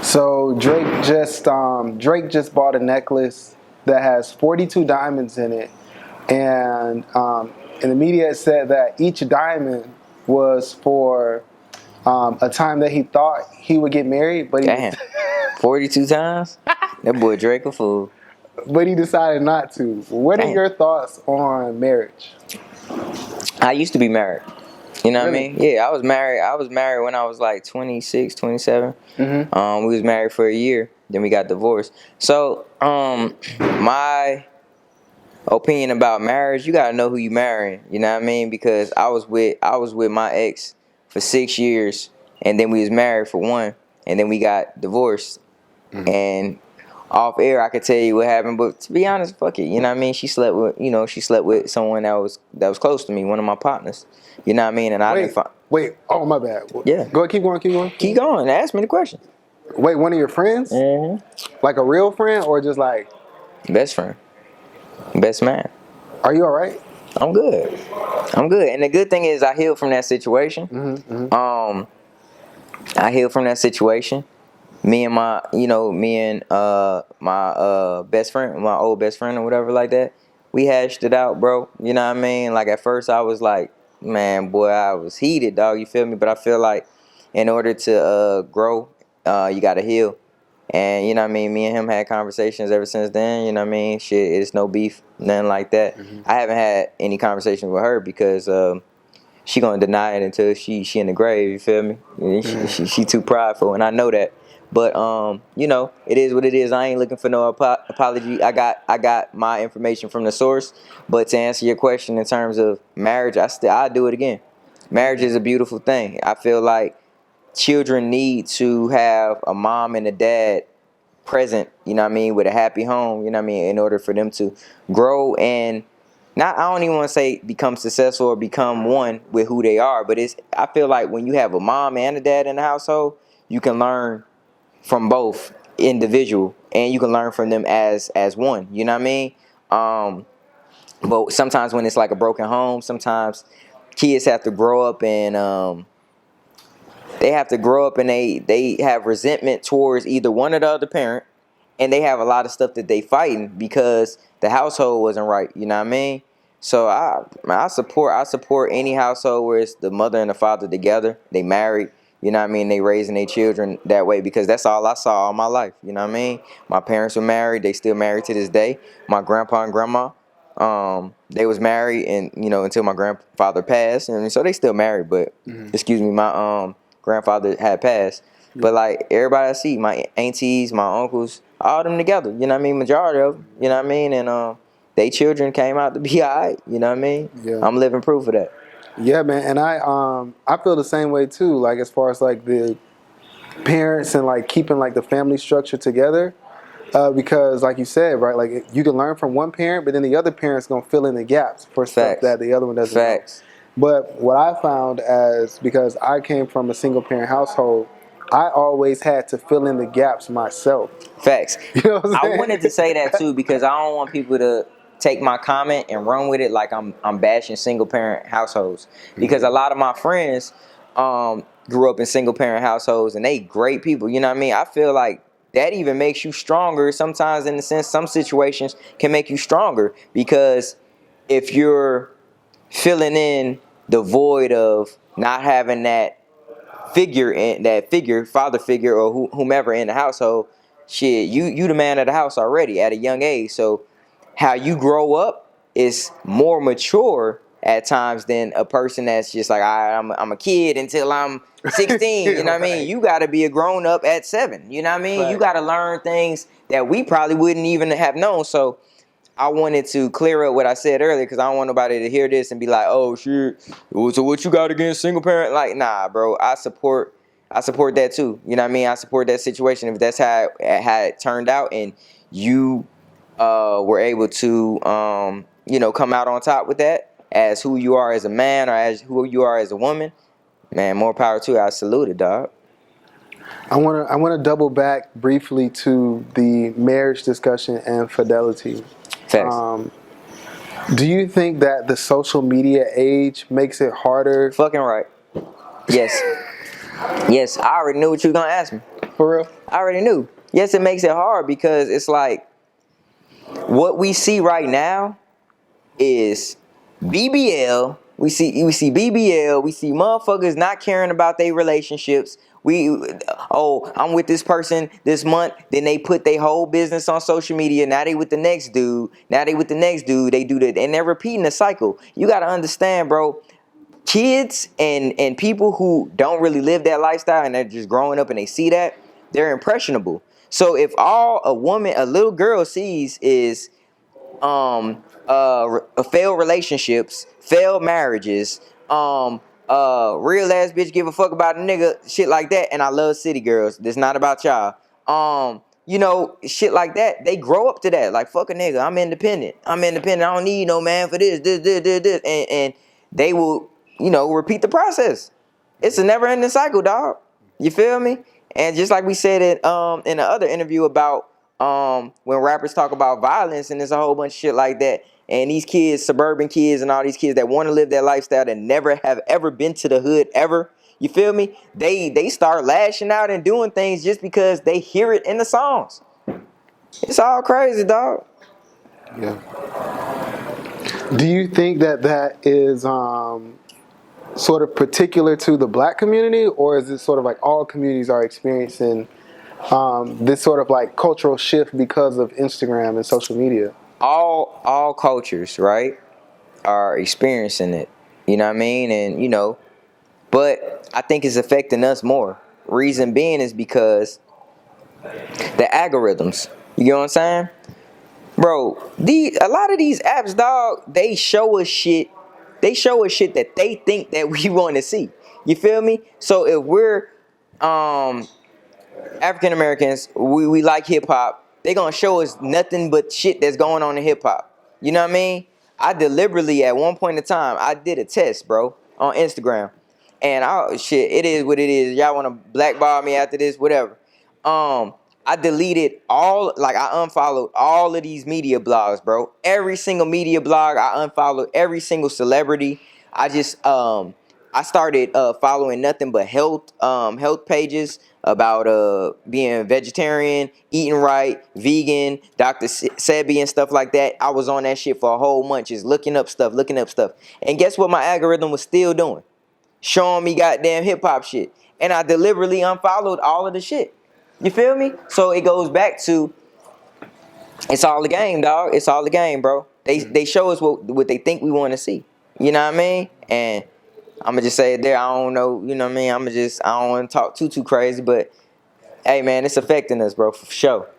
So Drake just bought a necklace that has 42 diamonds in it, and in the media it said that each diamond was for a time that he thought he would get married, but Damn, 42 times. That boy Drake a fool. but he decided not to. What are Damn. your thoughts on marriage? I used to be married. You know what I Really? mean? Yeah, I was married. I was married when I was like 26, 27. We was married for a year. Then we got divorced. So, my opinion about marriage, you gotta know who you marrying. You know what I mean? Because I was with my ex for 6 years, and then we was married for one, and then we got divorced. And off air, I could tell you what happened, but to be honest, fuck it. You know what I mean? She slept with someone that was close to me, one of my partners. You know what I mean? And I didn't Wait, find. wait. Oh, my bad. Yeah. Go ahead, keep going, keep going. Keep going. Ask me the question. Wait, one of your friends? Like a real friend, or just like, Best friend, best man. are you all right? I'm good. I'm good. And the good thing is, I healed from that situation. I healed from that situation. Me and my best friend, my old best friend or whatever like that, we hashed it out, bro. You know what I mean? Like at first I was like, man, boy, I was heated, dog. You feel me? But I feel like in order to grow, you gotta heal. And you know what I mean? Me and him had conversations ever since then. You know what I mean? Shit, it's no beef, nothing like that. I haven't had any conversations with her because she gonna deny it until she in the grave. You feel me? She too prideful, and I know that. But it is what it is. I ain't looking for no apology. I got my information from the source. But to answer your question in terms of marriage, I do it again. Marriage is a beautiful thing. I feel like children need to have a mom and a dad present, you know what I mean, with a happy home, you know what I mean, in order for them to grow and not, I don't even want to say become successful or become one with who they are, but I feel like when you have a mom and a dad in the household, you can learn from both individual and you can learn from them as one, you know what I mean? But sometimes when it's like a broken home, sometimes kids have to grow up and they have resentment towards either one or the other parent, and they have a lot of stuff that they fighting because the household wasn't right. You know what I mean? So I support any household where it's the mother and the father together. They married. You know what I mean? They raising their children that way because that's all I saw all my life. You know what I mean? My parents were married. They still married to this day. My grandpa and grandma, they was married and until my grandfather passed, and so they still married. But excuse me, my grandfather had passed. But like everybody I see, my aunties, my uncles, all them together. You know what I mean? Majority of them. You know what I mean? And they children came out to be alright. You know what I mean? Yeah. I'm living proof of that. Yeah, man, and I feel the same way too. Like as far as like the parents and like keeping like the family structure together, because like you said, right, like you can learn from one parent, but then the other parent's gonna fill in the gaps for stuff Facts. that the other one doesn't know. Facts. But what I found because I came from a single parent household, I always had to fill in the gaps myself. Facts. You know what I'm I saying? wanted to say that too because I don't want people to take my comment and run with it like I'm bashing single parent households. Because a lot of my friends grew up in single parent households and they great people. You know what I mean? I feel like that even makes you stronger sometimes, in the sense some situations can make you stronger because if you're filling in the void of not having that father figure or whomever in the household, shit, you the man of the house already at a young age. So how you grow up is more mature at times than a person that's just like, I'm a kid until I'm 16. You know what I mean? Right. You got to be a grown up at 7. You know what I mean? Right. You got to learn things that we probably wouldn't even have known. So I wanted to clear up what I said earlier because I don't want nobody to hear this and be like, "Oh shit, so what you got against single parent?" Like, nah, bro. I support that too. You know what I mean? I support that situation if that's how it turned out, and you were able to come out on top with that as who you are as a man or as who you are as a woman. Man, more power to you. I salute it, dog. I wanna double back briefly to the marriage discussion and fidelity. Facts. Um, do you think that the social media age makes it harder? Fucking right. Yes. Yes. I already knew what you were gonna ask me. For real? I already knew. Yes, it makes it hard because it's like what we see right now is BBL. We see BBL. We see motherfuckers not caring about their relationships. I'm with this person this month. Then they put their whole business on social media. Now they with the next dude. Now they with the next dude. They do that, and they're repeating the cycle. You gotta understand, bro. Kids and people who don't really live that lifestyle and they're just growing up and they see that, they're impressionable. So if all a little girl sees is failed relationships, failed marriages, real ass bitch give a fuck about a nigga, shit like that. And I love city girls. That's not about y'all. Shit like that. They grow up to that. Like fuck a nigga. I'm independent. I don't need no man for this, and they will, repeat the process. It's a never ending cycle, dog. You feel me? And just like we said it in the other interview about when rappers talk about violence and there's a whole bunch of shit like that. And these kids, suburban kids and all these kids that want to live that lifestyle that never have ever been to the hood ever. You feel me? They start lashing out and doing things just because they hear it in the songs. It's all crazy, dog. Yeah. Do you think that is sort of particular to the black community, or is it sort of like all communities are experiencing this sort of like cultural shift because of Instagram and social media? All cultures, right, are experiencing it. You know what I mean? And but I think it's affecting us more. Reason being is because the algorithms. You get what I'm saying? Bro, a lot of these apps, dog, they show us shit. They show us shit that they think that we want to see. You feel me? So if we're um African Americans, we like hip hop. They gonna show us nothing but shit that's going on in hip hop. You know what I mean? I deliberately at one point in time I did a test, bro, on Instagram, and it is what it is. Y'all wanna blackball me after this, whatever. I deleted I unfollowed all of these media blogs, bro. Every single media blog, I unfollowed every single celebrity. I started following nothing but health pages about being vegetarian, eating right, vegan, Dr. Sebi and stuff like that. I was on that shit for a whole month, just looking up stuff. And guess what my algorithm was still doing? Showing me goddamn hip hop shit. And I deliberately unfollowed all of the shit. You feel me? So it goes back to, it's all the game, dog. It's all the game, bro. They show us what they think we want to see. You know what I mean? And I'ma just say it there. I don't know, you know what I mean? I don't want to talk too crazy, but hey man, it's affecting us, bro, for sure.